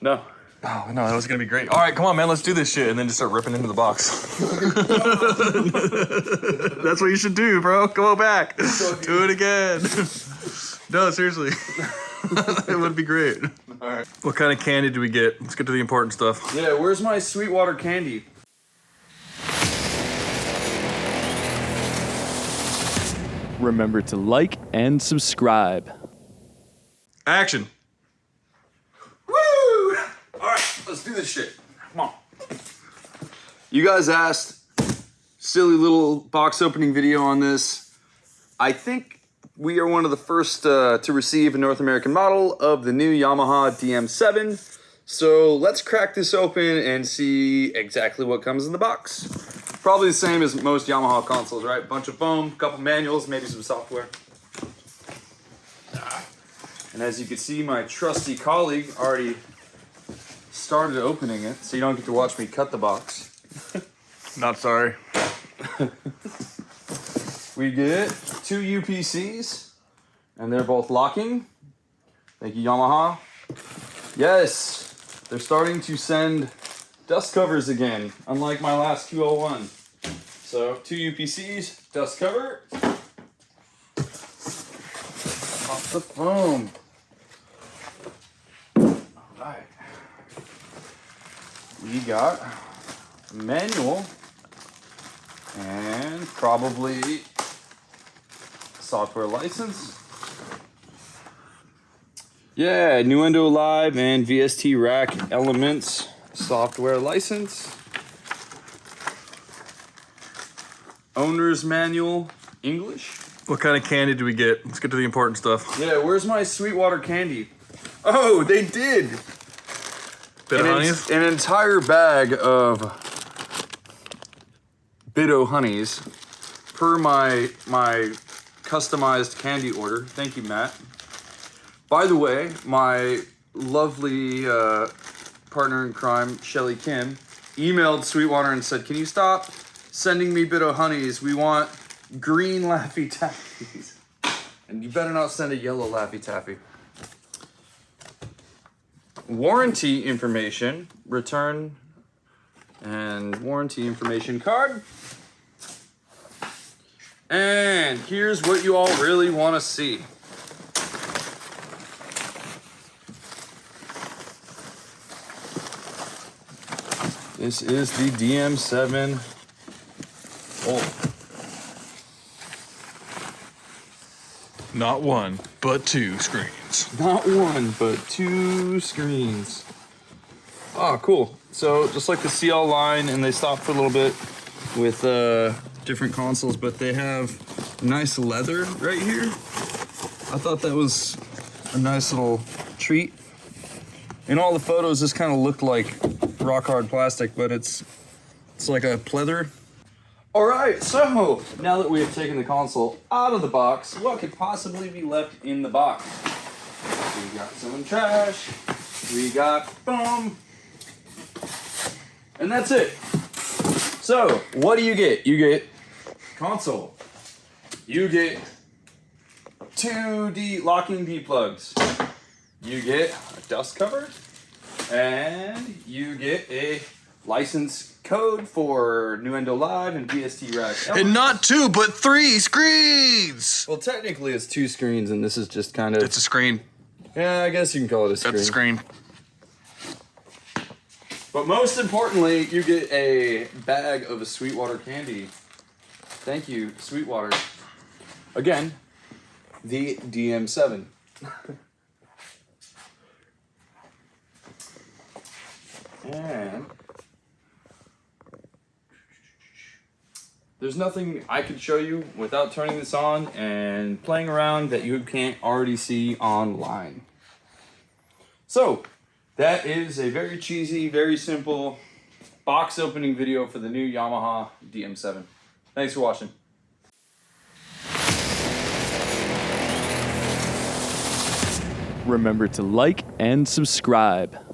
No. Oh, no, that was gonna be great. All right, come on, man, let's do this shit. And then just start ripping into the box. That's what you should do, bro. Go back. Do it again. No, seriously. It would be great. All right. What kind of candy do we get? Let's get to the important stuff. Yeah, where's my Sweetwater candy? Remember to like and subscribe. Action. Woo! All right, let's do this shit. Come on. You guys asked silly little box opening video on this. I think we are one of the first to receive a North American model of the new Yamaha DM7. So let's crack this open and see exactly what comes in the box. Probably the same as most Yamaha consoles, right? Bunch of foam, couple manuals, maybe some software. And as you can see, my trusty colleague already started opening it, so you don't get to watch me cut the box. Not sorry. We get 2 UPCs, and they're both locking. Thank you, Yamaha. Yes, they're starting to send dust covers again, unlike my last 201. So 2 UPCs, dust cover. Off the foam. All right. We got a manual and probably software license. Yeah, Nuendo Live and VST Rack Elements software license. Owner's manual, English. What kind of candy do we get? Let's get to the important stuff. Yeah, where's my Sweetwater candy? Oh, they did. Bit of honeys? An entire bag of Bit-O honeys per my customized candy order. Thank you, Matt. By the way, my lovely partner in crime, Shelly Kim, emailed Sweetwater and said, "Can you stop sending me Bit-O honeys? We want green Laffy Taffies. And you better not send a yellow Laffy Taffy." Warranty information, return and warranty information card. And here's what you all really want to see. This is the DM7 Not one, but 2 screens. Not one, but 2 screens. Oh, cool. So just like the CL line, and they stopped for a little bit with different consoles, but they have nice leather right here. I thought that was a nice little treat. In all the photos, this kind of looked like rock hard plastic, but it's like a pleather. All right, so now that we have taken the console out of the box, what could possibly be left in the box? We got some trash, we got foam, and that's it. So, what do you get? You get console. You get 2 locking D-plugs. You get a dust cover, and you get a license code for Nuendo Live and VST Rack. And not 2, but 3 screens! Well, technically it's 2 screens, and this is just kind of... It's a screen. Yeah, I guess you can call it a screen. That's a screen. But most importantly, you get a bag of a Sweetwater candy. Thank you, Sweetwater. Again, the DM7. And there's nothing I could show you without turning this on and playing around that you can't already see online. So, that is a very cheesy, very simple box opening video for the new Yamaha DM7. Thanks for watching. Remember to like and subscribe.